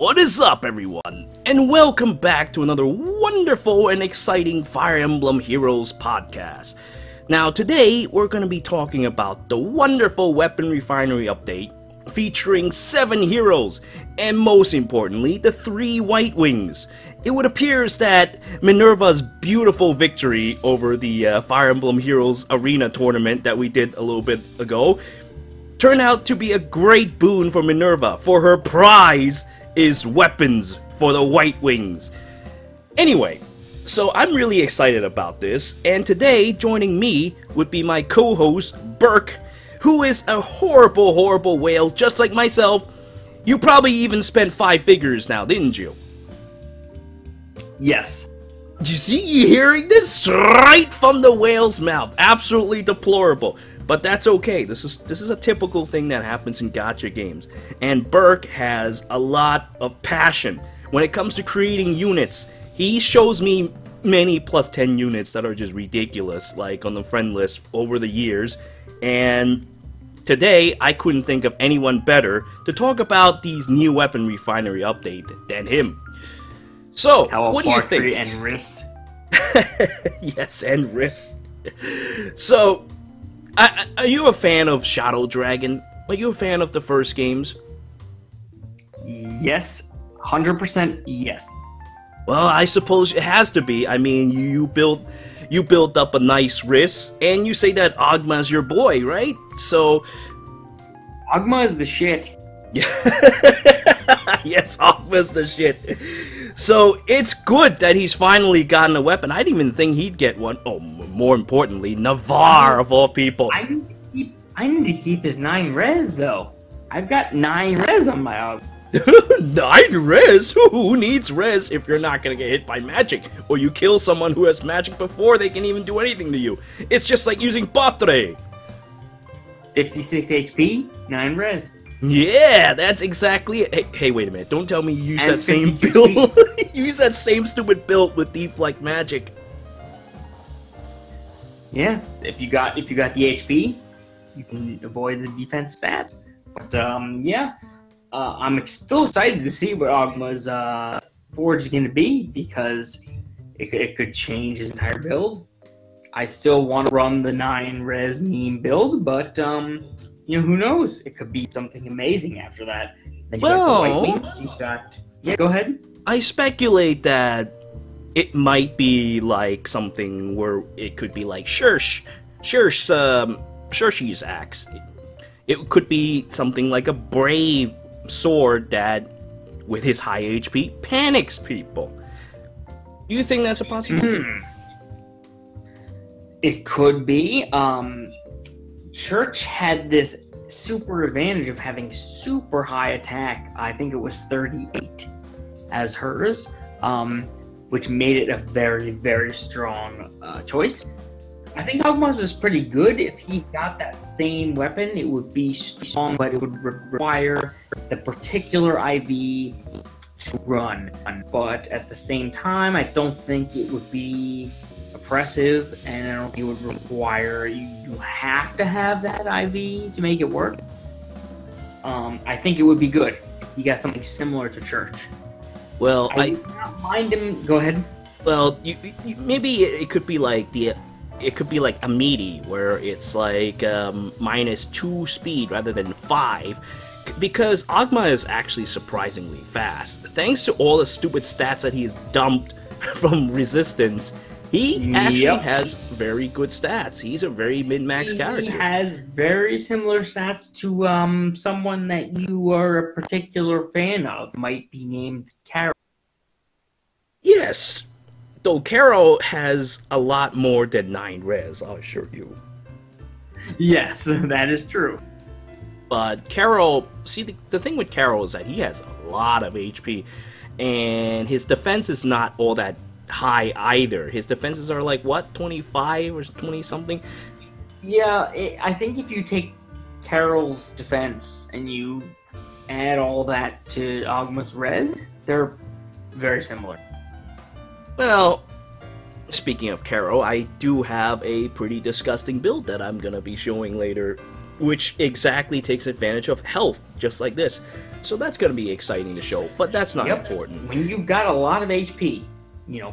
What is up, everyone, and welcome back to another wonderful and exciting Fire Emblem Heroes podcast. Now, today, we're going to be talking about the wonderful Weapon Refinery update, featuring 7 heroes, and most importantly, the 3 Whitewings. It would appear that Minerva's beautiful victory over the Fire Emblem Heroes Arena tournament that we did a little bit ago turned out to be a great boon for Minerva, for her prize is weapons for the Whitewings. Anyway, so I'm really excited about this, and today joining me would be my co-host Berk, who is a horrible whale just like myself. You probably even spent 5 figures now, didn't you? Yes. You see, you hearing this right from the whale's mouth. Absolutely deplorable. But that's okay. This is a typical thing that happens in gacha games. And Berk has a lot of passion when it comes to creating units. He shows me many plus 10 units that are just ridiculous, like on the friend list over the years. And today, I couldn't think of anyone better to talk about these new Weapon Refinery update than him. So, what do you think? And wrists. Yes, and wrists. So, are you a fan of Shadow Dragon? Are you a fan of the first games? Yes, 100% yes. Well, I suppose it has to be. I mean, you built up a nice wrist, and you say that Ogma's your boy, right? So, Ogma is the shit. Yes, Ogma's the shit. So, it's good that he's finally gotten a weapon. I didn't even think he'd get one. Oh, more importantly, Navarre, of all people. I need to keep his 9 res, though. I've got 9 res on my Ogma. 9 res? Who needs res if you're not gonna get hit by magic? Or you kill someone who has magic before they can even do anything to you. It's just like using Patre. 56 HP, 9 res. Yeah, that's exactly it. Hey, wait a minute. Don't tell me you use that same build. You use that same stupid build with deep like magic. Yeah, if you got the HP, you can avoid the defense stats. But yeah, I'm still excited to see what Ogma's forge is going to be, because it could change his entire build. I still want to run the 9 res meme build, but you know, who knows? It could be something amazing after that. Then you got the Whitewings. You've got... Yeah, go ahead. I speculate that it might be like something where it could be like Shurshi's axe. It could be something like a brave sword that, with his high HP, panics people. Do you think that's a possibility? It could be. Church had this super advantage of having super high attack. I think it was 38 as hers, which made it a very strong choice. I think Ogma's is pretty good. If he got that same weapon, it would be strong, but it would require the particular IV to run. But at the same time, I don't think it would be oppressive, and I don't think it would require you have to have that IV to make it work. I think it would be good. You got something similar to Church. Well, I would not mind him. Go ahead. Well, maybe it could be like it could be like a meaty, where it's like -2 speed rather than 5, because Ogma is actually surprisingly fast. Thanks to all the stupid stats that he's dumped from Resistance, he actually has very good stats. He's a very min-max character. He has very similar stats to someone that you are a particular fan of. Might be named Carol. Yes, though Carol has a lot more than 9 res, I'll assure you. Yes, that is true. But Carol, see, the thing with Carol is that he has a lot of HP, and his defense is not all that high either. His defenses are like, what, 25 or 20 something? Yeah, I think if you take Carol's defense and you add all that to Ogma's res, they're very similar. Well, speaking of Carol, I do have a pretty disgusting build that I'm gonna be showing later which exactly takes advantage of health, just like this. So that's going to be exciting to show, but that's not important. When you've got a lot of HP,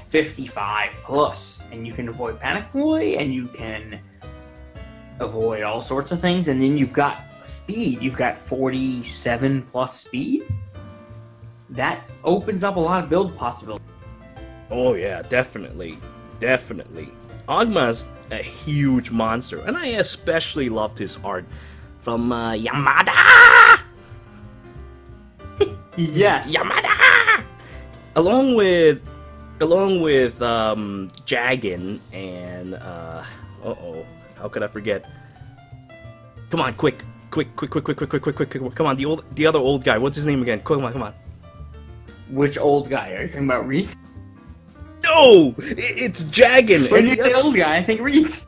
55 plus, and you can avoid Panic Boy, and you can avoid all sorts of things, and then you've got speed. You've got 47 plus speed. That opens up a lot of build possibilities. Oh yeah, definitely. Definitely. Ogma's a huge monster, and I especially loved his art from Yamada! Yes! Yamada! Along with Jagan and, uh-oh, how could I forget? Come on, quick. Come on, the other old guy. What's his name again? Come on. Which old guy? Are you talking about Reese? No! It's Jagan! When you say old guy, I think Reese.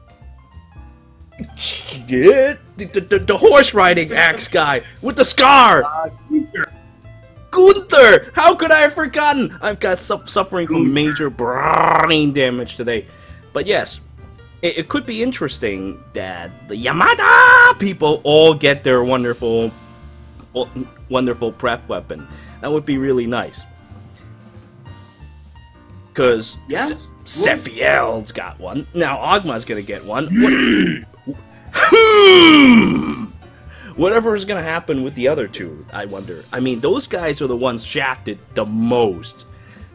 Yeah, the horse riding axe guy with the scar! Gunther! How could I have forgotten? I've got suffering from major brain damage today. But yes, it could be interesting that the Yamada people all get their wonderful pref weapon. That would be really nice. Because Sephiel's got one. Now Ogma's gonna get one. Whatever is gonna happen with the other two, I wonder. I mean, those guys are the ones shafted the most.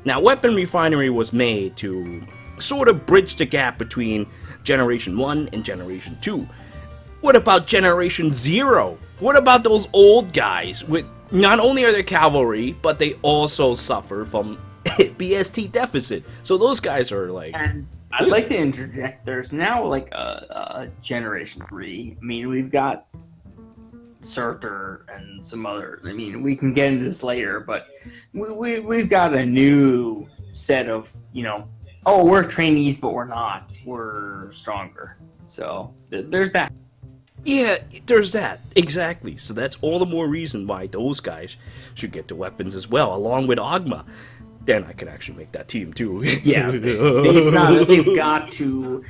Now, Weapon Refinery was made to sort of bridge the gap between Generation 1 and Generation 2. What about Generation 0? What about those old guys? With not only are they cavalry, but they also suffer from BST deficit. So those guys are like... And I'd like to interject, there's now like a Generation 3. I mean, we've got Surtur and some other... I mean, we can get into this later, but we've got a new set of, oh, we're trainees, but we're not. We're stronger. So, there's that. Yeah, there's that. Exactly. So that's all the more reason why those guys should get the weapons as well, along with Ogma. Then I can actually make that team too. Yeah, they've got to,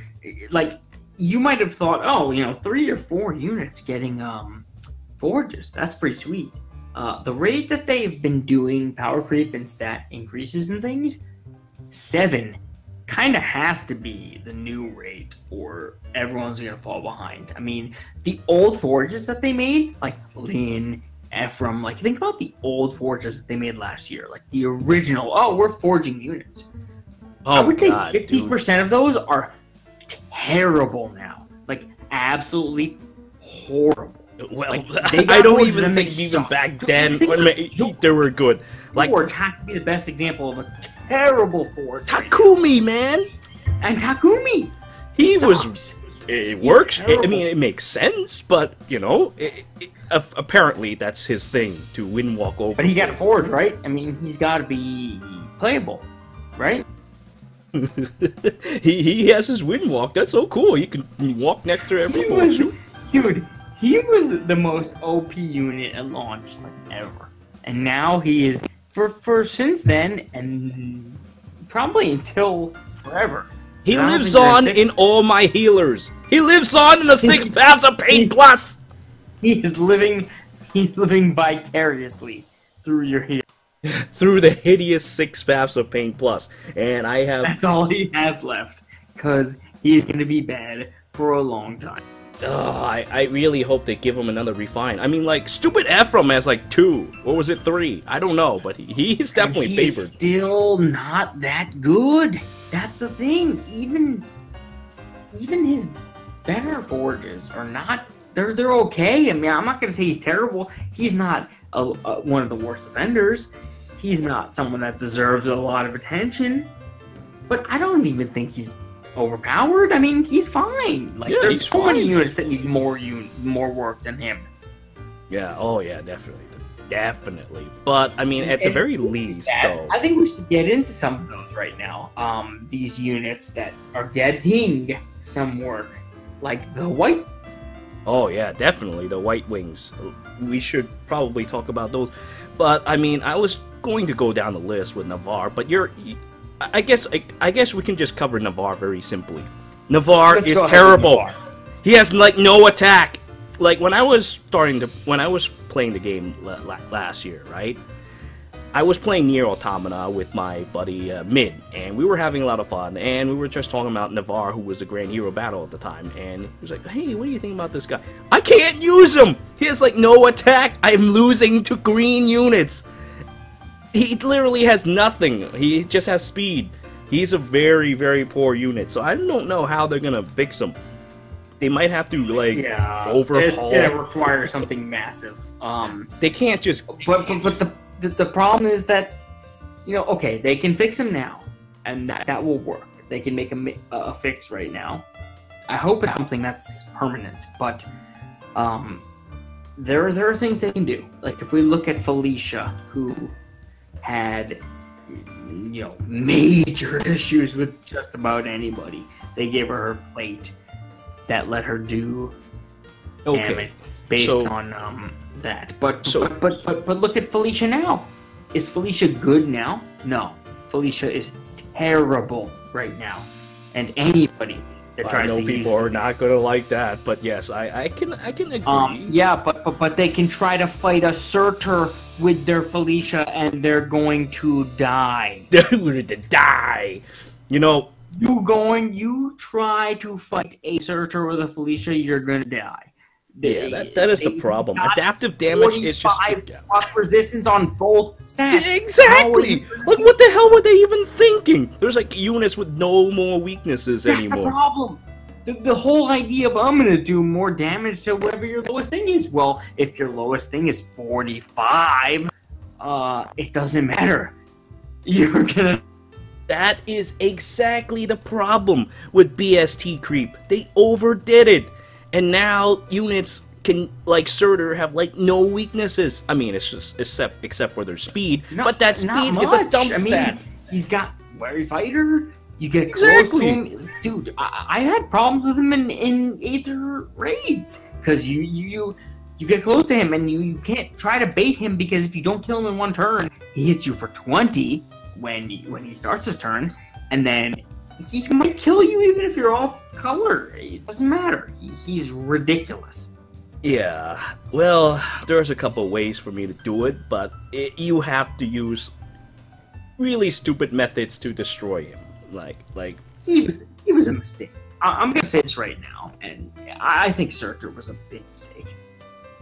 like, you might have thought, oh, 3 or 4 units getting forges. That's pretty sweet. The rate that they've been doing power creep and stat increases and things, 7 kind of has to be the new rate, or everyone's gonna fall behind. I mean, the old forges that they made, like Lin, Ephraim, like, think about the old forges that they made last year, like the original, oh, we're forging units. I would say 50% of those are terrible now. Like, absolutely horrible. Well, like, I don't even think even back then they were good. Like, Forge has to be the best example of a terrible Forge. Takumi, man! And Takumi! He was... It works. I mean, it makes sense, but, apparently that's his thing, to win walk over. But he got a Forge, right? I mean, he's got to be playable, right? he has his win walk. That's so cool. He can walk next to everyone. Dude, he was the most OP unit at launch, like, ever. And now he is, for since then, and probably until forever. He lives on in all my healers. He lives on in the 6 Paths of Pain Plus. He's living vicariously through your healers. Through the hideous 6 Paths of Pain Plus. And I have... That's all he has left. Because he's going to be bad for a long time. I really hope they give him another refine. I mean, like, stupid Ephraim has like 2. Or was it 3? I don't know, but he's definitely favored. He's still not that good. That's the thing. Even his better forges are not... They're okay. I mean, I'm not going to say he's terrible. He's not one of the worst offenders. He's not someone that deserves a lot of attention. But I don't even think he's overpowered. I mean, he's fine. Like, there's so many units that need more work than him. Yeah, oh yeah, definitely. But, I mean, at the very least, though... I think we should get into some of those right now. These units that are getting some work. Like the White... Oh yeah, definitely, the Whitewings. We should probably talk about those. But, I mean, I was going to go down the list with Navarre, but I guess we can just cover Navarre very simply. Navarre is terrible. He has, like, no attack. like when I was playing the game last year, right? I was playing Nier Automata with my buddy Mid, and we were having a lot of fun, and we were just talking about Navarre, who was the Grand Hero Battle at the time, and he was like, hey, what do you think about this guy? I can't use him! He has, like, no attack! I'm losing to green units! He literally has nothing. He just has speed. He's a very, very poor unit, so I don't know how they're gonna fix him. They might have to, like, overhaul. It's gonna require something massive. They can't just... But the problem is that, you know, okay, they can fix him now, and that will work. They can make a fix right now. I hope it's something that's permanent, but there are things they can do. Like if we look at Felicia, who had, you know, major issues with just about anybody. They gave her plate that let her do damage based on that. But look at Felicia now. Is Felicia good now? No. Felicia is terrible right now. And anybody that tries to use people are not gonna like that, but yes, I can agree. Yeah, but they can try to fight a Surtur with their Felicia and they're going to die. They're going to die. You know, you try to fight a Surtur with a Felicia, you're gonna die. That is the problem. Adaptive damage is just resistance on both stats. Exactly. Like, what the hell were they even thinking? There's like units with no more weaknesses anymore. That's the problem. The whole idea of I'm gonna do more damage to whatever your lowest thing is. Well, if your lowest thing is 45, it doesn't matter. You're gonna. That is exactly the problem with BST creep. They overdid it. And now units can, like Surtur, have like no weaknesses. I mean, it's just except for their speed. But that speed is a dump stat. He's got Wary Fighter. You get close to him, dude. I had problems with him in Aether raids because you get close to him and you can't try to bait him because if you don't kill him in one turn, he hits you for 20 when he starts his turn, and then he might kill you even if you're off color. It doesn't matter. He's ridiculous. Yeah, well, there's a couple ways for me to do it, but you have to use really stupid methods to destroy him. Like he was a mistake. I'm gonna say this right now, and I think Surtur was a big mistake.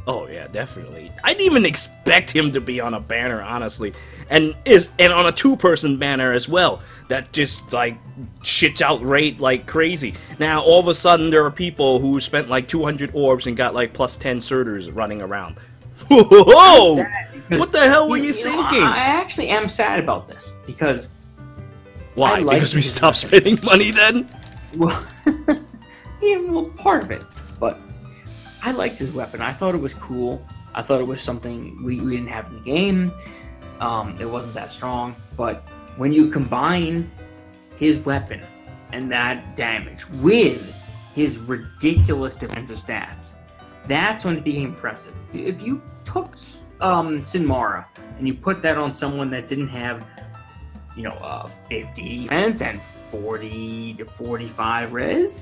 Oh yeah, definitely. I didn't even expect him to be on a banner, honestly, and on a two-person banner as well. That just like shits out rate like crazy. Now all of a sudden there are people who spent like 200 orbs and got like plus 10 Surturs running around. Whoa! What the hell were you thinking? I actually am sad about this because. Why? Because we stopped spending money then? Well, yeah, well, part of it, but. I liked his weapon. I thought it was cool. I thought it was something we didn't have in the game. It wasn't that strong. But when you combine his weapon and that damage with his ridiculous defensive stats, that's when it became impressive. If you took Sinmara and you put that on someone that didn't have, 50 defense and 40 to 45 res,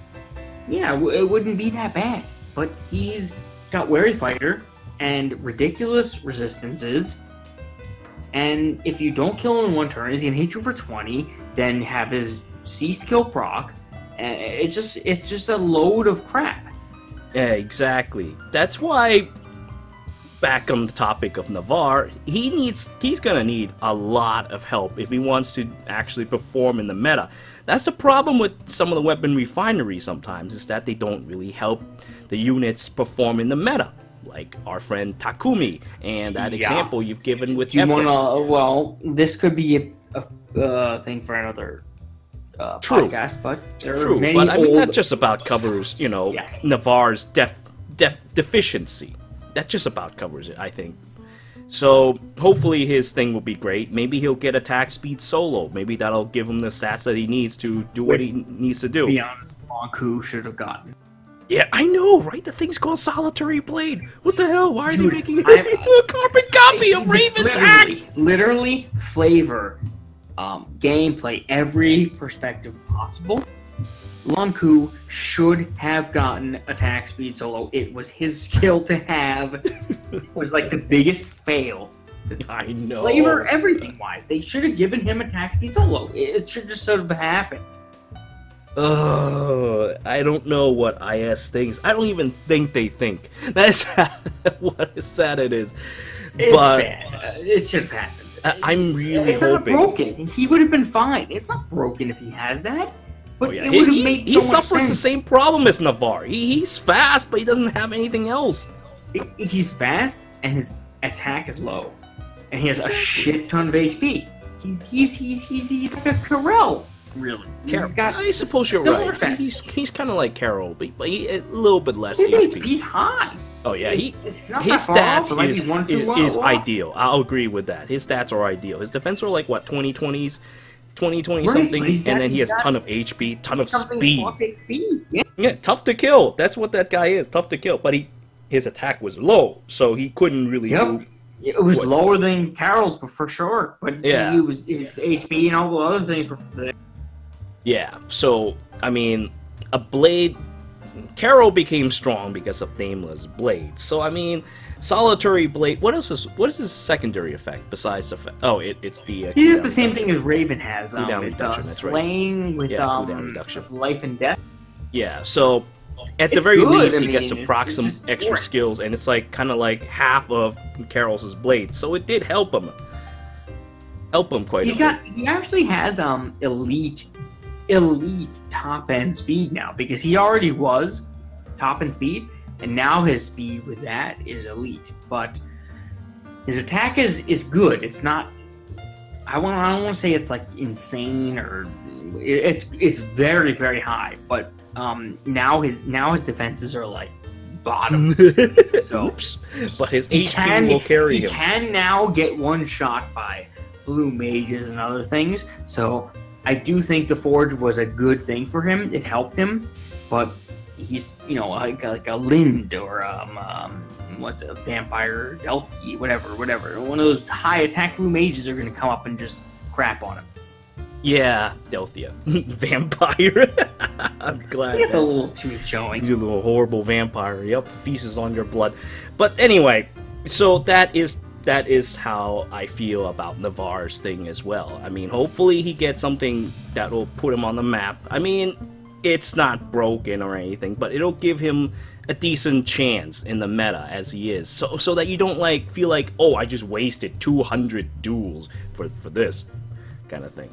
yeah, it wouldn't be that bad. But he's got Wary Fighter and ridiculous resistances, and if you don't kill him in one turn, he's gonna hit you for 20, then have his C skill proc, and it's just a load of crap. Yeah, exactly. That's why, back on the topic of Navarre, he's gonna need a lot of help if he wants to actually perform in the meta. That's the problem with some of the weapon refineries sometimes, is that they don't really help the units perform in the meta, like our friend Takumi and that example you've given with Emblem. Well, this could be a thing for another podcast, but there are many but I mean, that just about covers, Navarre's deficiency. That just about covers it, I think. So, hopefully his thing will be great. Maybe he'll get attack speed solo. Maybe that'll give him the stats that he needs to do what he needs to do. Beyond Monku should have gotten. Yeah, I know, right? The thing's called Solitary Blade. What the hell? Why are they making a carbon copy of Raven's Axe? Literally, flavor, gameplay, every perspective possible. Lanku should have gotten attack speed solo. It was his skill to have. It was like the biggest fail. I know. Flavor, everything wise, they should have given him attack speed solo. It should just sort of happen. I don't know what IS thinks. I don't even think they think. That's what sad it is. It's but bad. It should have happened. I'm really it's hoping. Not broken. He would have been fine. It's not broken if he has that. But yeah. it would have made he so much suffers sense. the same problem as Navarre. He's fast, but he doesn't have anything else. He's fast, and his attack is low, and he has a shit ton of HP. He's like a Carell, really. I suppose you're right. He's kind of like Carol, but he a little bit less His HP. HP's high. Oh yeah, It's not his that far off, stats is ideal. I'll agree with that. His stats are ideal. His defense are like what 20-20s, 20 Right, something, but and then he has a ton of HP, ton of speed. HP. Yeah. Yeah, tough to kill. That's what that guy is. Tough to kill. But his attack was low, so he couldn't really do. It was lower than Carol's, but for sure. But yeah, his HP and all the other things were there. Yeah. So I mean, a blade. Carol became strong because of Nameless Blade. So I mean, Solitary Blade. What is his secondary effect besides the? It's the. He has the same thing as Raven has. Cooldown It's reduction. That's right. slaying with cooldown reduction. life and death. Yeah. So at the very least, he gets to proc some extra skills, and it's like kind of like half of Carol's blade. So it did help him. Quite a bit. He actually has elite top end speed now, because he already was top end speed, and now his speed with that is elite. But his attack is good. It's not. I don't want to say it's like insane or it's very, very high. But now his defenses are like bottom. So, oops. But his HP will carry him. He can now get one shot by blue mages and other things. So I do think the Forge was a good thing for him. It helped him, but he's like a Lind or what's a vampire Delphi, whatever. One of those high attack blue mages are going to come up and just crap on him. Yeah, Delphia. Vampire. I'm glad. You have a little tooth showing. You little horrible vampire. Yep, feasts on your blood. But anyway, so that is how I feel about Navarre's thing as well. I mean, hopefully he gets something that will put him on the map. I mean, it's not broken or anything, but it'll give him a decent chance in the meta as he is. So that you don't feel like, oh, I just wasted 200 duels for this kind of thing.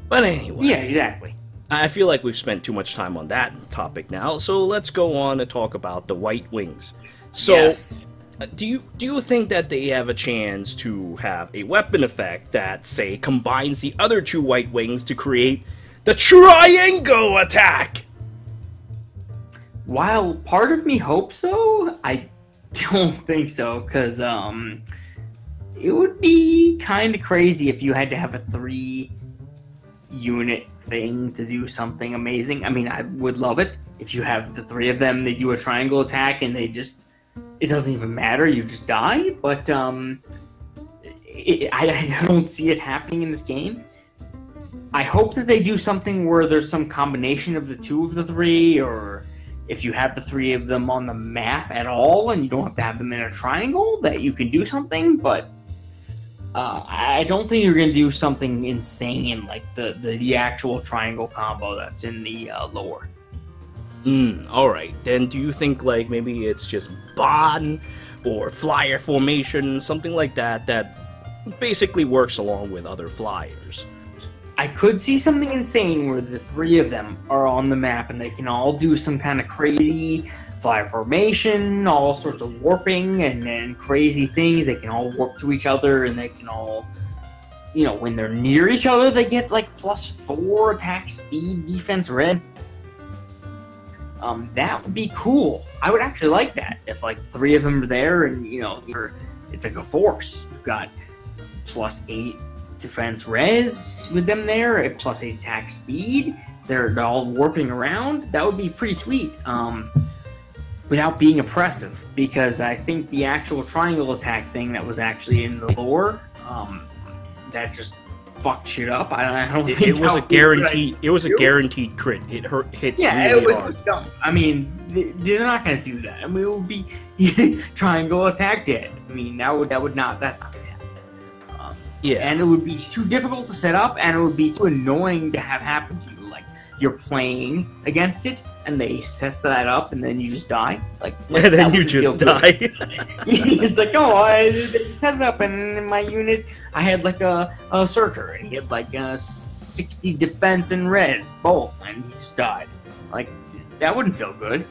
But anyway. Yeah, exactly. I feel like we've spent too much time on that topic now, so let's go on to talk about the Whitewings. So, yes. Do you think that they have a chance to have a weapon effect that, say, combines the other two Whitewings to create the triangle attack? While part of me hopes so, I don't think so, because it would be kind of crazy if you had to have a 3-unit thing to do something amazing. I mean, I would love it if you have the 3 of them, they do a triangle attack and they just, it doesn't even matter, you just die. But I don't see it happening in this game. I hope that they do something where there's some combination of the 2 of the 3, or if you have the 3 of them on the map at all and you don't have to have them in a triangle, that you can do something. But I don't think you're going to do something insane like the actual triangle combo that's in the lore. Alright. Then do you think maybe it's just Bond or Flyer Formation, something like that basically works along with other flyers? I could see something insane where the 3 of them are on the map and they can all do some kind of crazy flyer formation, all sorts of warping and crazy things. They can all warp to each other, and they can all, when they're near each other, they get +4 attack, speed, defense, red. That would be cool. I would actually like that if 3 of them are there, and it's like a force. You've got +8 defense res with them there, at +8 attack speed. They're all warping around. That would be pretty sweet. Without being oppressive, because I think the actual triangle attack thing that was actually in the lore, that just fuck shit up. I don't think it was a guaranteed. It was a guaranteed crit. It hits really it was hard. dumb. I mean, they're not gonna do that. I mean, it would be triangle attack dead. I mean, that's not gonna happen. Yeah, and it would be too difficult to set up, and it would be too annoying to have happen to you. Like you're playing against it, and they set that up, and then you just die. And then you just die. It's like, oh, they set it up, and in my unit, I had like a searcher, and he had like 60 defense and res both, and he just died. Like that wouldn't feel good.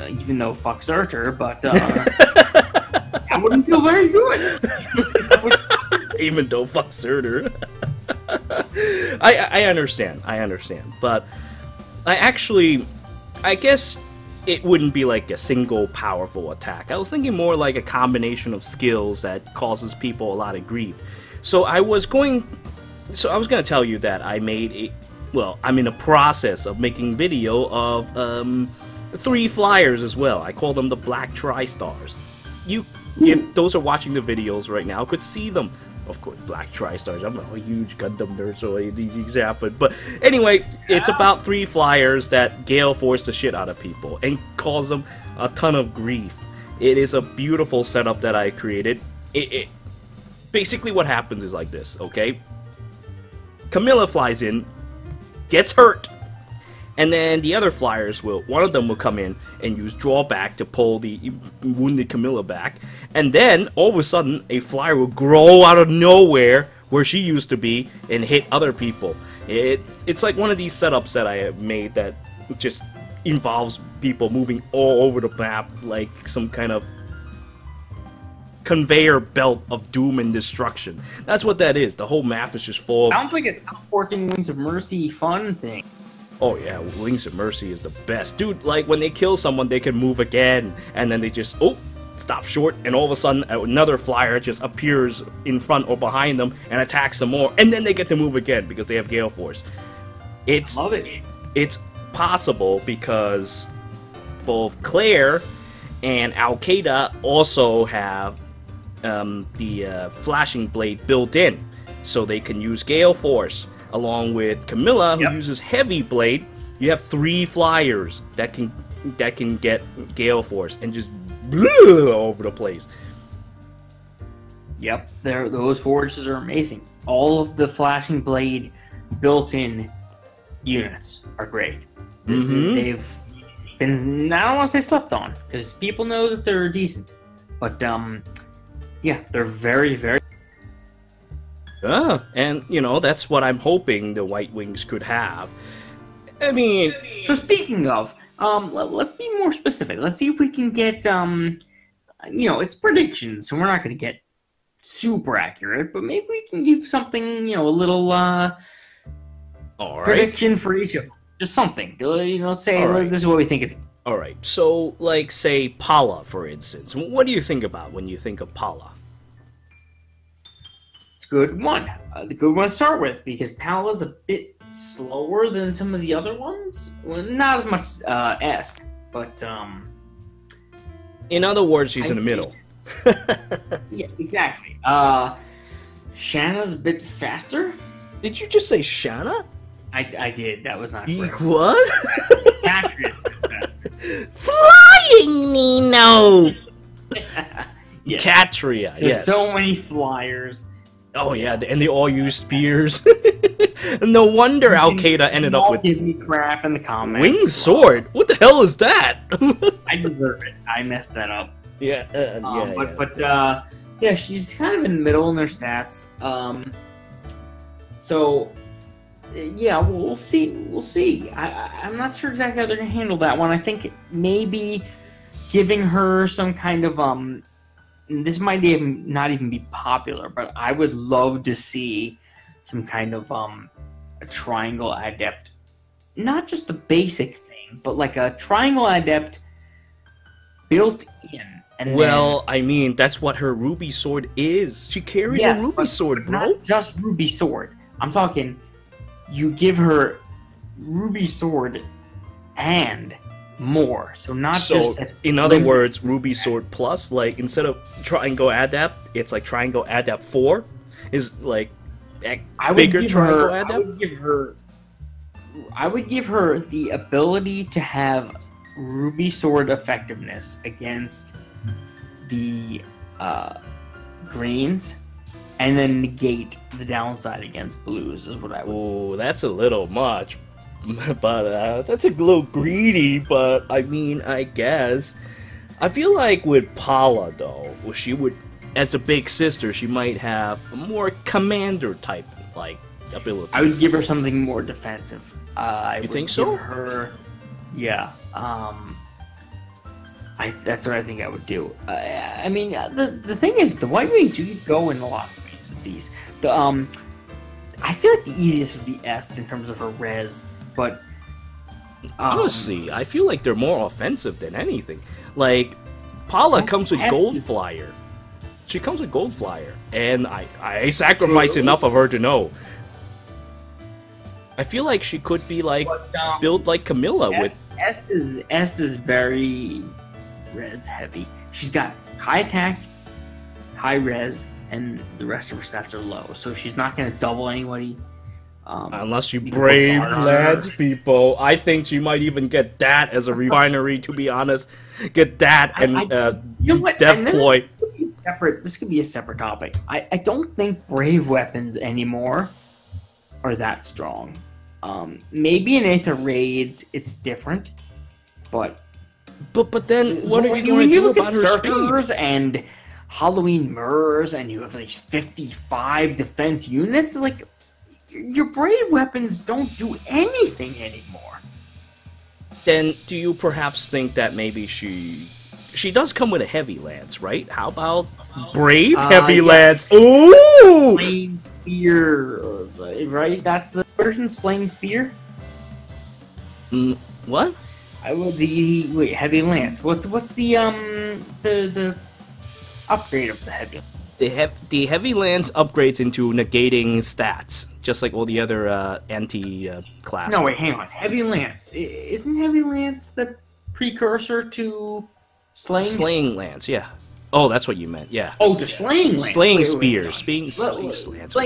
Even though fuck searcher, but that wouldn't feel very good. Even though fuck Surtur. I understand, but I guess it wouldn't be like a single powerful attack. I was thinking more like a combination of skills that causes people a lot of grief. So I was going to tell you that I'm in the process of making video of 3 flyers as well. I call them the Black Tri-Stars. If those are watching the videos right now, could see them. Of course, Black Tri-Stars. I'm not a huge Gundam nerd, so it's easy example. But anyway, it's about 3 flyers that gale force the shit out of people and cause them a ton of grief. It is a beautiful setup that I created. It basically what happens is like this, okay? Camilla flies in, gets hurt, and then the other flyers one of them will come in and use drawback to pull the wounded Camilla back. And then, all of a sudden, a flyer will grow out of nowhere where she used to be and hit other people. It's like one of these setups that I have made that just involves people moving all over the map like some kind of conveyor belt of doom and destruction. That's what that is. The whole map is just full of... Sounds like a teleporting Wings of Mercy fun thing. Oh yeah, Wings of Mercy is the best. Dude, like when they kill someone, they can move again, and then they just, stop short, and all of a sudden another flyer just appears in front or behind them and attacks them more, and then they get to move again because they have Gale Force. Love it. It's possible because both Claire and Al-Qaeda also have the Flashing Blade built in, so they can use Gale Force. Along with Camilla, who uses Heavy Blade, you have 3 flyers that can get Gale Force and just over the place. Yep, those forges are amazing. All of the Flashing Blade built-in units are great. They've been, I don't want to say slept on, because people know that they're decent. But, yeah, they're very, very... And, that's what I'm hoping the Whitewings could have. I mean... So speaking of, let's be more specific. Let's see if we can get, it's predictions, so we're not going to get super accurate, but maybe we can give something, a little, prediction for each of them. Just something, say, this is what we think is... Alright, so, like, say, Palla, for instance. What do you think about when you think of Palla? Good one. The good one to start with, because Palla's a bit slower than some of the other ones. Well, not as much S, but in other words, she's in the middle. Yeah, exactly. Shanna's a bit faster. Did you just say Shanna? I did. That was not correct. What? Catria's a bit faster. Flying Nino! Yes. Catria, There's so many flyers. Oh yeah, and they all use spears. No wonder Al-Qaeda ended up with... Give me crap in the comments. Winged sword? What the hell is that? I deserve it. I messed that up. Yeah, yeah, she's kind of in the middle in their stats. So, yeah, we'll see. We'll see. I'm not sure exactly how they're gonna handle that one. I think maybe giving her some kind of this might not even be popular, but I would love to see some kind of a triangle adept. Not just the basic thing, but like a triangle adept built in. And I mean, that's what her ruby sword is. She carries a ruby sword, bro. Not just ruby sword. I'm talking, you give her ruby sword and more. So not just... in other words, ruby sword plus, like, instead of triangle adept, it's like triangle adept 4 is like bigger triangle at them? I would give her the ability to have Ruby Sword effectiveness against the greens, and then negate the downside against blues is what I would. Oh, that's a little much, but that's a little greedy. But I mean, I guess I feel like with Palla though, she would, as the big sister, she might have a more commander type like ability. I would give her something more defensive. You think so? Give her, yeah. That's what I think I would do. I mean, the thing is, the Whitewings, you could go in a lot of ways with these. I feel like the easiest would be S in terms of her res, but honestly, I feel like they're more offensive than anything. Like Palla comes with Gold Flyer. She comes with Gold Flyer, and I sacrifice enough of her to know. I feel like she could be like built like Camilla with S is very res heavy. She's got high attack, high res, and the rest of her stats are low. So she's not going to double anybody. Unless you brave lads, people. I think she might even get that as a refinery, to be honest. Get that and deploy. This could be a separate topic. I don't think brave weapons anymore are that strong. Maybe in Aether Raids it's different, but then what are you going to do about her speed? And Halloween Mirrors, and you have like 55 defense units. Like, your brave weapons don't do anything anymore. Then do you perhaps think that maybe she does come with a heavy lance, right? How about brave heavy lance? Ooh! Flame Spear, right? That's the version, Flame Spear? What? Wait, heavy lance. What's the upgrade of the heavy? The heavy lance upgrades into negating stats, just like all the other anti-class. No, wait, hang on. Heavy lance. Isn't heavy lance the precursor to slaying? Slaying lance, yeah. Oh, that's what you meant, yeah. Oh, the slaying lance. Slaying spear. Slaying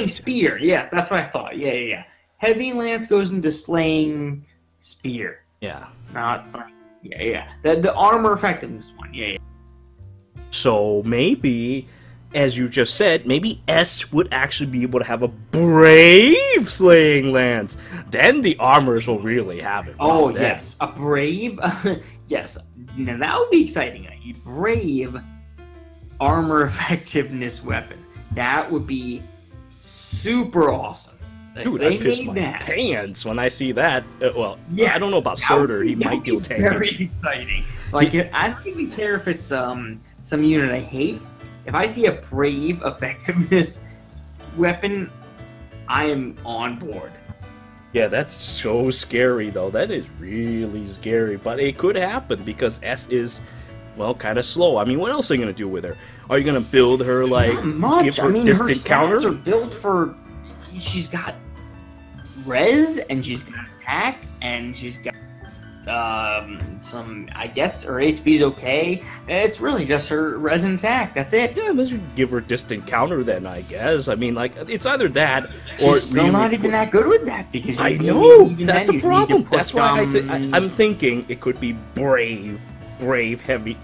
spear. Yeah, that's what I thought. Yeah. Heavy lance goes into slaying spear. Yeah. Not slaying. Yeah. The armor effectiveness one. Yeah. So maybe, as you just said, maybe S would actually be able to have a brave slaying lance. Then the armors will really have it. Oh, yes. A brave? Yes. Now that would be exciting. A brave armor effectiveness weapon. That would be super awesome. Dude, I piss my pants when I see that. Well, yes, I don't know about Surtur. He might be very exciting. Like, I don't even care if it's some unit I hate. If I see a brave effectiveness weapon, I am on board. Yeah, that's so scary, though. That is really scary. But it could happen because S is, well, kind of slow. I mean, what else are you going to do with her? Are you going to build her, like, give her distant counter? Her stats are built for... She's got res, and she's got attack, and she's got some, I guess her HP's okay. It's really just her res and attack. That's it. Yeah, let's give her distant counter then, I guess. I mean, like, it's either that or she's still not even that good with that because I know that's the problem. That's why I'm thinking it could be brave heavy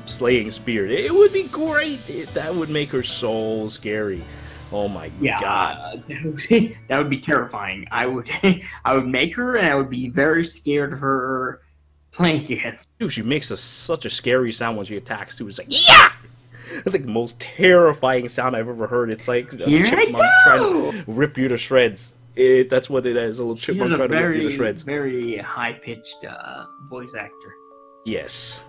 slaying spear. It would be great. That would make her so scary. Oh my god. That would be terrifying. I would make her, and I would be very scared of her playing against. Dude, she makes such a scary sound when she attacks too. It's like, yeah! It's like the most terrifying sound I've ever heard. It's like a chipmunk trying to rip you to shreds. That's what it is, a little chipmunk trying to rip you to shreds. Very high-pitched voice actor. Yes.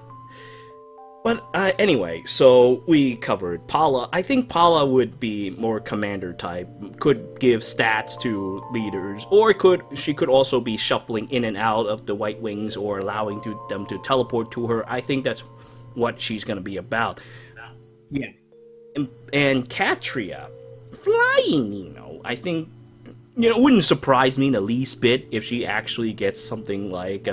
But anyway, so we covered Palla. I think Palla would be more commander type, could give stats to leaders, or she could also be shuffling in and out of the Whitewings or allowing them to teleport to her. I think that's what she's going to be about. Yeah. And Catria, flying, I think, it wouldn't surprise me the least bit if she actually gets something like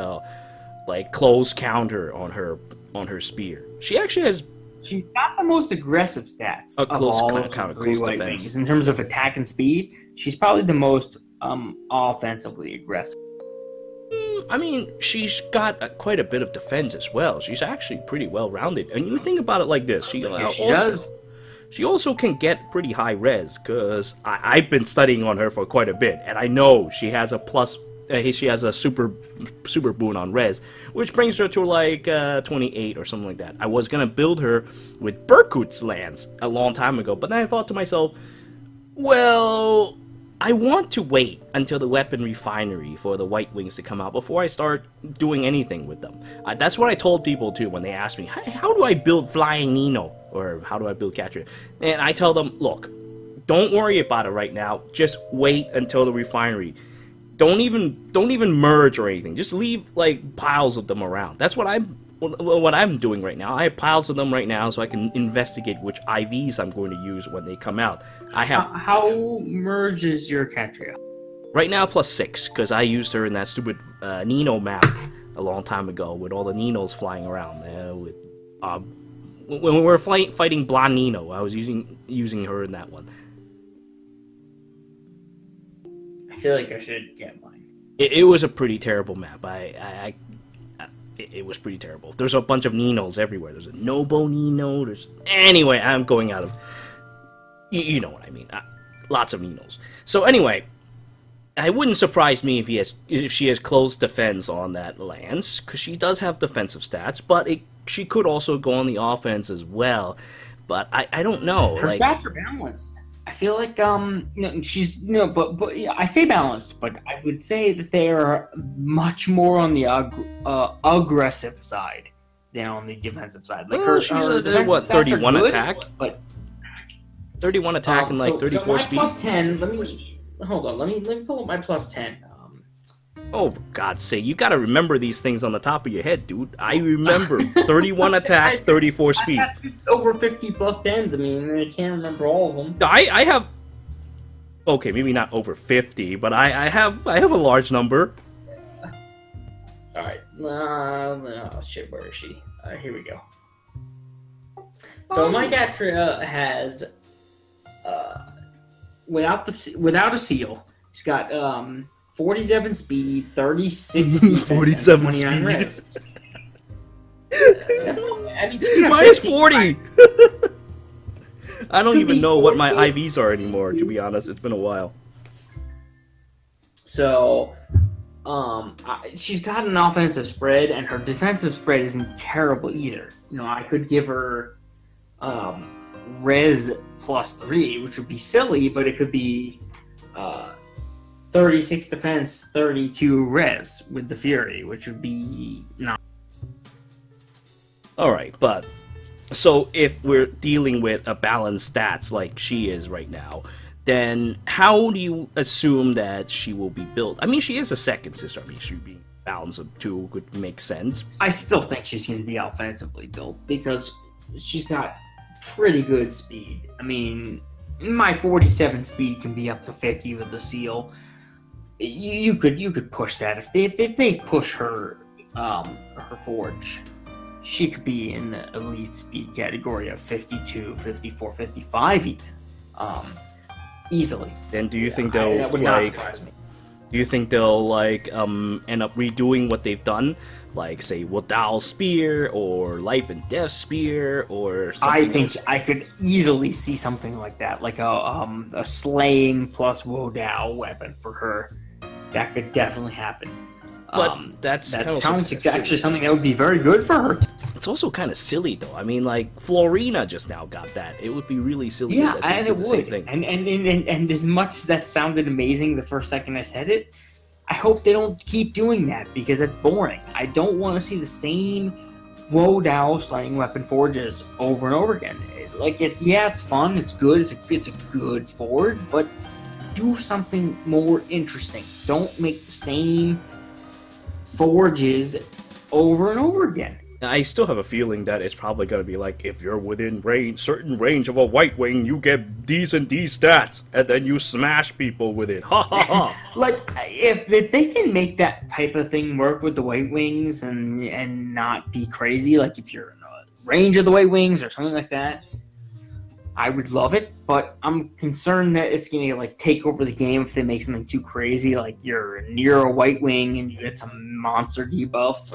close counter on her spear. She actually has She's got the most aggressive stats of all of the three Whitewings. In terms of attack and speed, she's probably the most offensively aggressive. I mean, she's got quite a bit of defense as well. She's actually pretty well-rounded. And you think about it like this. She does. She also can get pretty high res, because I've been studying on her for quite a bit, and I know she has a she has a super boon on res, which brings her to like 28 or something like that. I was gonna build her with Berkut's lands a long time ago, but then I thought to myself, well, I want to wait until the weapon refinery for the Whitewings to come out before I start doing anything with them. That's what I told people too when they asked me, how do I build Flying Nino? Or how do I build Catria? And I tell them, look, don't worry about it right now. Just wait until the refinery. Don't even merge or anything. Just leave like piles of them around. That's what I'm doing right now. I have piles of them right now, so I can investigate which IVs I'm going to use when they come out. How merges your Catria? Right now, +6, because I used her in that stupid Nino map a long time ago with all the Ninos flying around. When we were fighting Blonde Nino, I was using her in that one. I feel like I should get mine. It was a pretty terrible map. It was pretty terrible. There's a bunch of Ninos everywhere. There's a Nobo Nino. Anyway, I'm going out of... You know what I mean. Lots of Ninos. So anyway, it wouldn't surprise me if she has close defense on that lands, because she does have defensive stats, but she could also go on the offense as well. But I don't know. Her stats are balanced. I feel like she's but yeah, I say balanced, but I would say that they are much more on the aggressive side than on the defensive side. Like she's what, 31 good, attack, but 31 attack and like 34 speed. Plus 10. Let me pull up my plus 10. Oh, for God's sake, you gotta remember these things on the top of your head, dude. I remember 31 attack, 34 speed. I have over 50 plus 10s. I mean, I can't remember all of them. I have... Okay, maybe not over 50, but I have a large number. Alright. Oh, shit, where is she? Here we go. So my Catria has... without a seal, she's got... 47 speed, 36 defense, 47 speed. Res. That's, minus 40! I don't even know what my IVs are anymore, to be honest. It's been a while. So, she's got an offensive spread, and her defensive spread isn't terrible either. You know, I could give her res +3, which would be silly, but it could be 36 defense, 32 res with the Fury, which would be not. Alright, but so if we're dealing with a balanced stats like she is right now, then how do you assume that she will be built? I mean, she is a second sister. I mean, she being balanced of two would make sense. I still think she's going to be offensively built because she's got pretty good speed. I mean, my 47 speed can be up to 50 with the seal. You could push that if they push her forge. She could be in the elite speed category of 52, 54, 55 even, easily. Then do you think they'll Do you think they'll like end up redoing what they've done, like say Wadao Spear or Life and Death Spear or something? I think I could easily see something like that, like a slaying plus Wadao weapon for her. That could definitely happen. But that sounds actually something that would be very good for her. It's also kind of silly, though. I mean, like Florina just now got that. It would be really silly. Yeah, and it would. And as much as that sounded amazing the first second I said it, I hope they don't keep doing that because that's boring. I don't want to see the same Wodao slaying weapon forges over and over again. Yeah, it's fun. It's good. It's a good forge, but do something more interesting. Don't make the same forges over and over again. I still have a feeling that it's probably going to be like, if you're within certain range of a Whitewing, you get these and these stats, and then you smash people with it. Ha ha ha! Like, if they can make that type of thing work with the Whitewings and not be crazy, like if you're in range of the Whitewings or something like that, I would love it, but I'm concerned that it's going to like take over the game if they make something too crazy, like you're near a Whitewing and you get some monster debuff,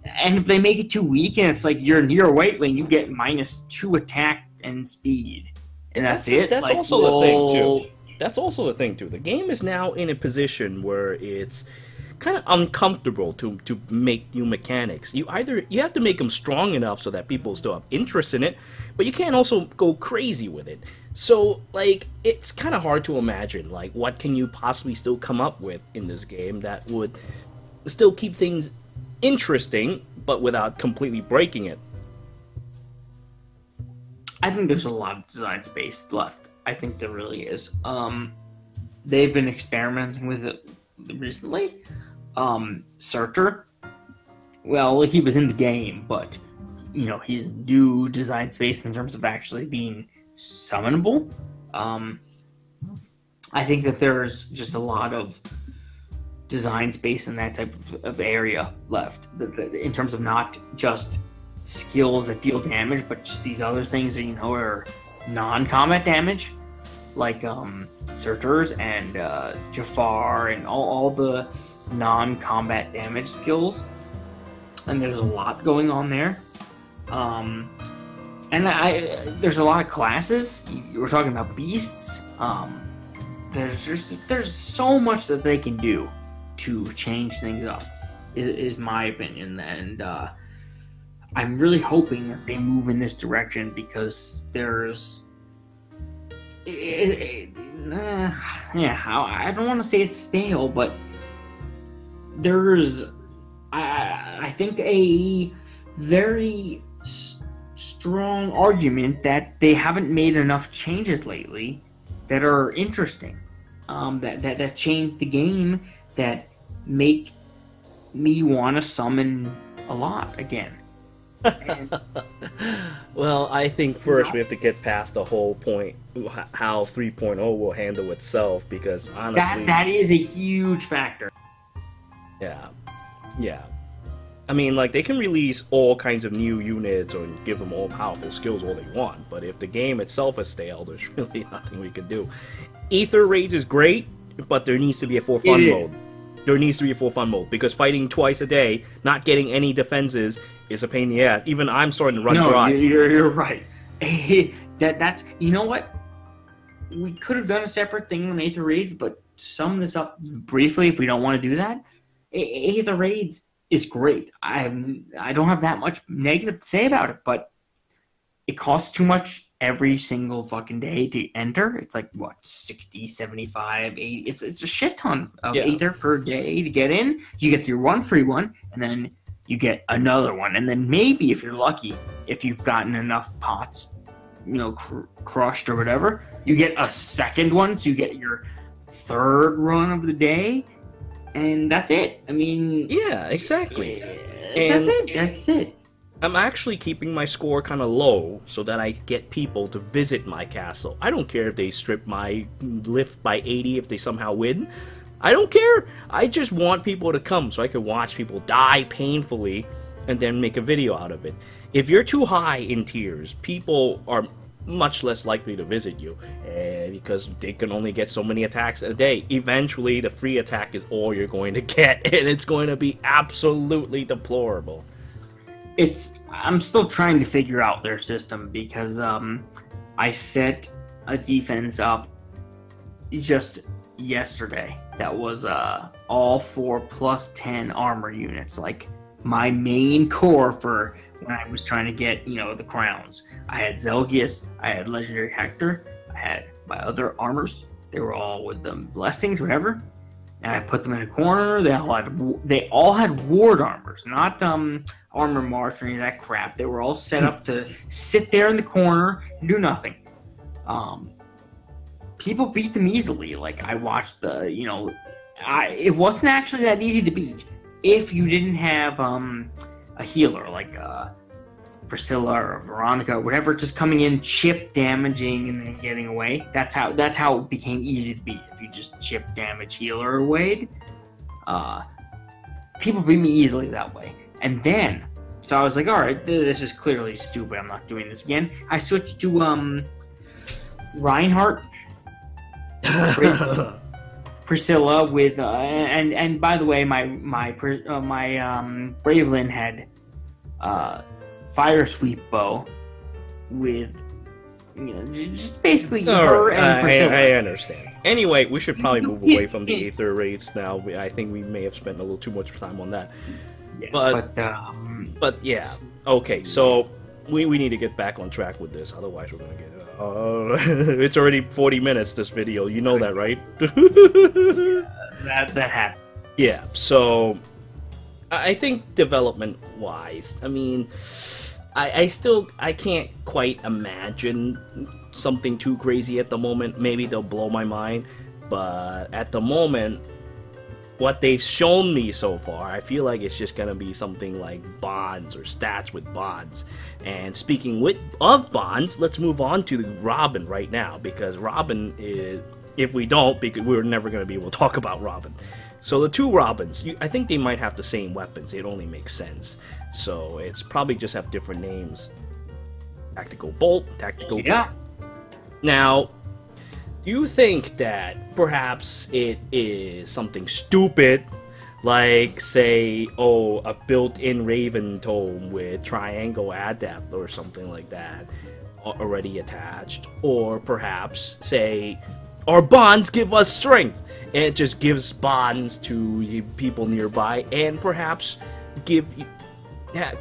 and if they make it too weak and it's like you're near a Whitewing, you get -2 attack and speed, and that's it. That's like, also the thing too. That's also the thing too. The game is now in a position where it's kind of uncomfortable to make new mechanics. You have to make them strong enough so that people still have interest in it, but you can't also go crazy with it. So like it's kind of hard to imagine like what can you possibly still come up with in this game that would still keep things interesting but without completely breaking it. I think there's a lot of design space left. I think there really is. They've been experimenting with it recently. Searcher, well, he was in the game, but you know, he's new design space in terms of actually being summonable. I think that there's just a lot of design space in that type of area left, in terms of not just skills that deal damage, but just these other things that, you know, are non-combat damage, like Searchers and Jafar and all the non-combat damage skills. And there's a lot going on there. And there's a lot of classes. You were talking about beasts. There's so much that they can do to change things up, is my opinion. And I'm really hoping that they move in this direction, because there's I don't want to say it's stale, but there's I think a very strong argument that they haven't made enough changes lately that are interesting, that change the game, that make me want to summon a lot again. Well, I think first we have to get past the whole point how 3.0 will handle itself, because honestly that is a huge factor. Yeah. I mean, like, they can release all kinds of new units or give them all powerful skills all they want, but if the game itself is stale, there's really nothing we can do. Ether Raids is great, but there needs to be a for fun mode. There needs to be a for fun mode, because fighting twice a day, not getting any defenses, is a pain in the ass. Even I'm starting to run dry. You're right. That's, you know what? We could have done a separate thing on Aether Raids, but sum this up briefly if we don't want to do that. Aether Raids is great. I don't have that much negative to say about it, but it costs too much every single fucking day to enter. It's like, what, 60, 75, 80? It's a shit ton of Aether per day to get in. You get your one free one, and then you get another one. And then maybe, if you're lucky, if you've gotten enough pots, you know, crushed or whatever, you get a second one, so you get your third run of the day. And that's it. I mean... Yeah, exactly. That's it. I'm actually keeping my score kind of low so that I get people to visit my castle. I don't care if they strip my lift by 80 if they somehow win. I don't care. I just want people to come so I can watch people die painfully and then make a video out of it. If you're too high in tiers, people are much less likely to visit you, because they can only get so many attacks a day. Eventually, the free attack is all you're going to get, and it's going to be absolutely deplorable. I'm still trying to figure out their system, because I set a defense up just yesterday that was all 4 plus 10 armor units, like my main core for when I was trying to get, you know, the crowns. I had Zelgius, I had Legendary Hector, I had my other armors. They were all with the blessings, whatever. And I put them in a corner. They all had ward armors, not armor march or any of that crap. They were all set up to sit there in the corner and do nothing. People beat them easily. Like, I watched it wasn't actually that easy to beat if you didn't have a healer like Priscilla or Veronica or whatever, just coming in, chip damaging and then getting away. That's how it became easy to beat. If you just chip damage healer away, people beat me easily that way. And then So I was like, all right, this is clearly stupid. I'm not doing this again. I switched to Reinhardt, Priscilla with and by the way, my Bravelyn had Fire Sweep bow with just basically her and Priscilla. I understand. Anyway, we should probably move away from the Aether raids now. I think we may have spent a little too much time on that. Yeah, but yeah. Okay, so we need to get back on track with this. Otherwise, we're gonna get. It's already 40 minutes. This video, you know that, right? that happened. Yeah. So, I think development-wise, I mean, I can't quite imagine something too crazy at the moment. Maybe they'll blow my mind, but at the moment, what they've shown me so far, I feel like it's just gonna be something like bonds or stats with bonds. And speaking of bonds, let's move on to the Robin right now, because Robin is, if we don't, because we're never gonna be able to talk about Robin. So the two Robins, I think they might have the same weapons. It only makes sense. So it's probably just have different names. Tactical Bolt, Tactical Bolt. Now, do you think that perhaps it is something stupid, like, say, a built-in Raven Tome with Triangle Adept or something like that already attached? Or perhaps, say, our bonds give us strength, and it just gives bonds to people nearby, and perhaps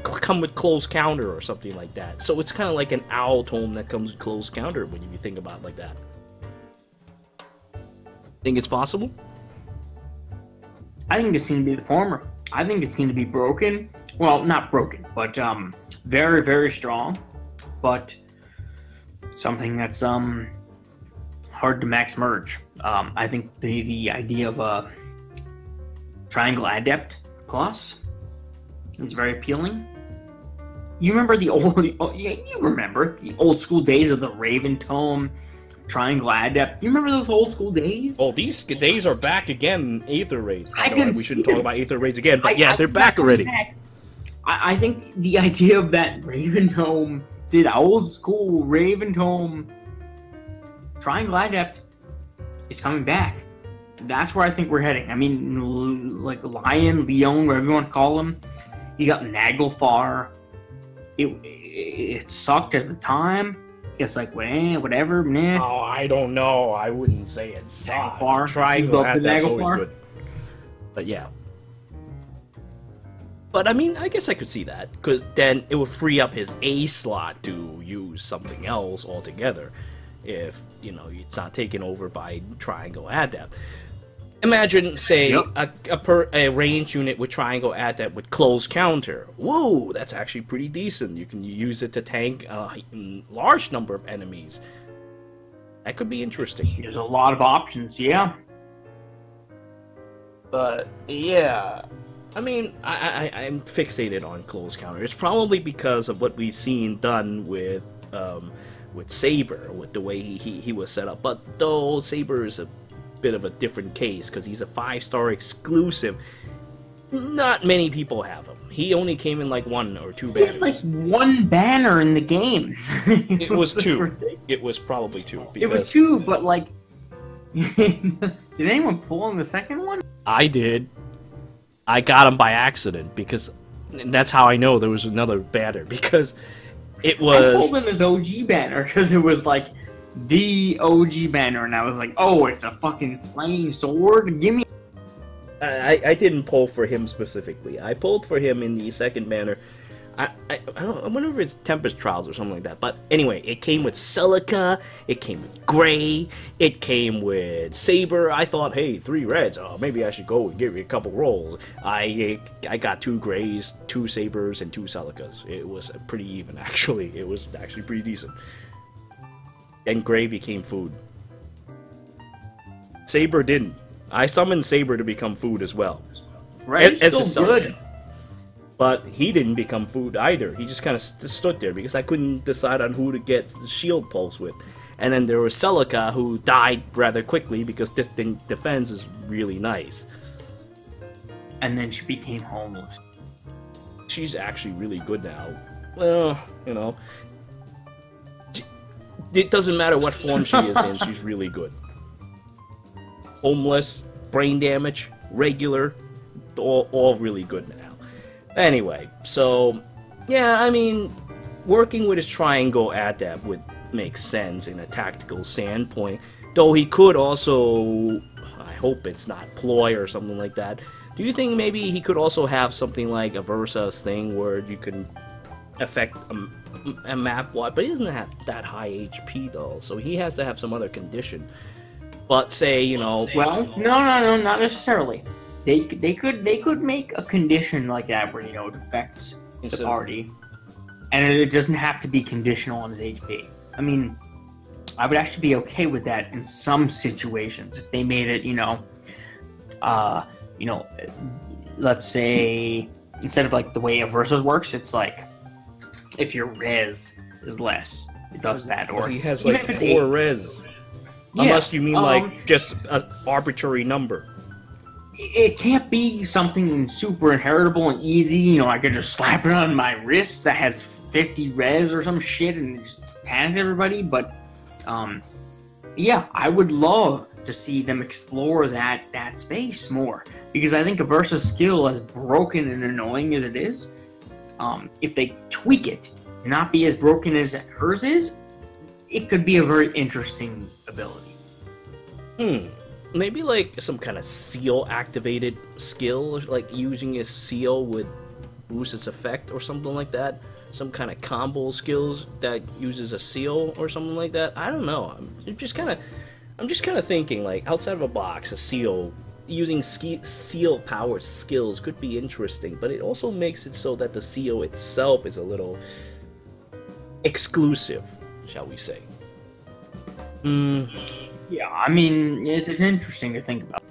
come with close counter or something like that. So it's kind of like an owl tome that comes with close counter when you think about it like that. Think it's possible? I think it's going to be the former. I think it's going to be broken. Well, not broken, but very, very strong. But something that's hard to max merge. I think the idea of a Triangle Adept Plus is very appealing. You remember you remember the old school days of the Raven Tome, Triangle Adept. You remember those old school days? Oh, these days are back again. Aether raids. We shouldn't talk about Aether raids again, but yeah, they're back already. I think the idea of that Raven Tome, the old school Raven Tome, Triangle Adept, is coming back. That's where I think we're heading. I mean, like Lion, Leon, whatever you want to call him. You got Naglfar. It sucked at the time. It's like, whatever, man. Oh, I don't know. I wouldn't say it sucks. Triangle Adept's always good. But yeah. But I mean, I guess I could see that, because then it would free up his A slot to use something else altogether. If, it's not taken over by Triangle Adept. Imagine, say, a range unit with Triangle Adept with close counter. Whoa, that's actually pretty decent. You can use it to tank a large number of enemies. That could be interesting. There's a lot of options, yeah. But, yeah. I mean, I'm fixated on close counter. It's probably because of what we've seen done with Saber, with the way he was set up. But though Saber is a bit of a different case, because he's a 5-star exclusive, not many people have him. He only came in like 1 or 2 banners. He had like 1 banner in the game. It was 2. It was probably 2. It was 2, but like, did anyone pull on the second one? I did. I got him by accident, because that's how I know there was another banner, because it was... I pulled in his OG banner, because it was like the OG banner, and I was like, oh, it's a fucking slaying sword? Give me... I didn't pull for him specifically. I pulled for him in the second banner. I wonder if it's Tempest Trials or something like that. But anyway, it came with Celica, it came with Gray, it came with Saber. I thought, hey, 3 reds, maybe I should go and give you a couple rolls. I got 2 Grays, 2 Sabers, and 2 Celicas. It was pretty even, actually. It was actually pretty decent. And Gray became food. Saber didn't. I summoned Saber to become food as well. Right, it's still good. But he didn't become food either. He just kind of stood there because I couldn't decide on who to get the shield pulse with. And then there was Celica, who died rather quickly because this thing defense is really nice. And then she became homeless. she's actually really good now. Well, you know, it doesn't matter what form she is in, she's really good. Homeless, brain damage, regular, all really good now. Anyway, so, yeah, I mean, working with his triangle adept would make sense in a tactical standpoint, though he could also, I hope it's not ploy or something like that. Do you think maybe he could also have something like a Versus thing where you can affect a map wide, but he doesn't have that high HP though, so he has to have some other condition. But say, you know, well, no, not necessarily. They could make a condition like that where, you know, it affects the party, and it doesn't have to be conditional on his HP. I mean, I would actually be okay with that in some situations if they made it, you know, let's say instead of like the way a Versus works, it's like if your res is less, it does that. Or he has like 4 res. Yeah, unless you mean like just an arbitrary number. It can't be something super inheritable and easy. You know, I could just slap it on my wrist that has 50 res or some shit and just panic everybody. But yeah, I would love to see them explore that space more, because I think a Versus skill, as broken and annoying as it is, if they tweak it to not be as broken as hers is, it could be a very interesting ability. Maybe like some kind of seal activated skill, like using a seal would boost its effect or something like that. Some kind of combo skills that uses a seal or something like that. I don't know. I'm just kind of thinking like outside of a box. A seal using seal powered skills could be interesting, but it also makes it so that the seal itself is a little exclusive, shall we say. Yeah, I mean, it's interesting to think about.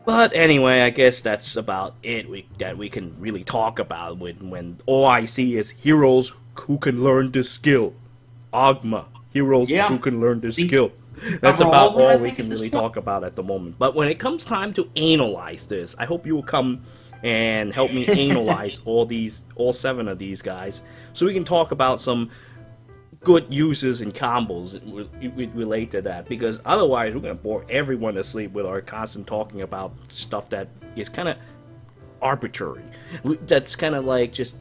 But anyway, I guess that's about it that we can really talk about when all I see is heroes who can learn this skill. Ogma, heroes who can learn this skill. That's about all we can really talk about at the moment. But when it comes time to analyze this, I hope you will come and help me analyze all 7 of these guys, so we can talk about some good uses and combos relate to that, because otherwise we're gonna bore everyone to sleep with our constant talking about stuff that is kind of arbitrary. That's kind of like just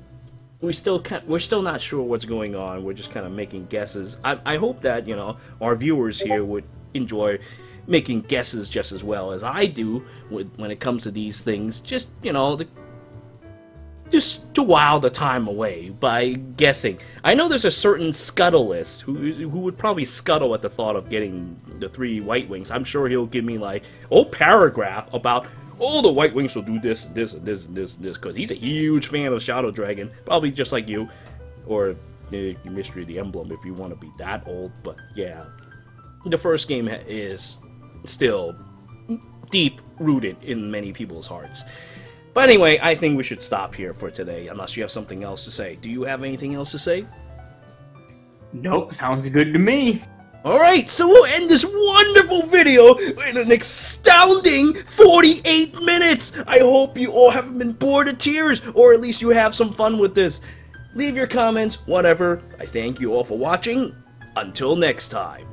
we're still not sure what's going on. We're just kind of making guesses. I hope that, you know, our viewers here would enjoy making guesses just as well as I do when it comes to these things. Just, you know, just to while the time away by guessing. I know there's a certain scuttlist who would probably scuttle at the thought of getting the 3 Whitewings. I'm sure he'll give me like a whole paragraph about, oh, the Whitewings will do this, this, and this, and this, and this, because he's a huge fan of Shadow Dragon, probably just like you, or the Mystery of the Emblem if you want to be that old. But yeah, the first game is still deep rooted in many people's hearts. But anyway, I think we should stop here for today, unless you have something else to say. Do you have anything else to say? Nope, sounds good to me. Alright, so we'll end this wonderful video in an astounding 48 minutes! I hope you all haven't been bored to tears, or at least you have some fun with this. Leave your comments, whatever. I thank you all for watching. Until next time.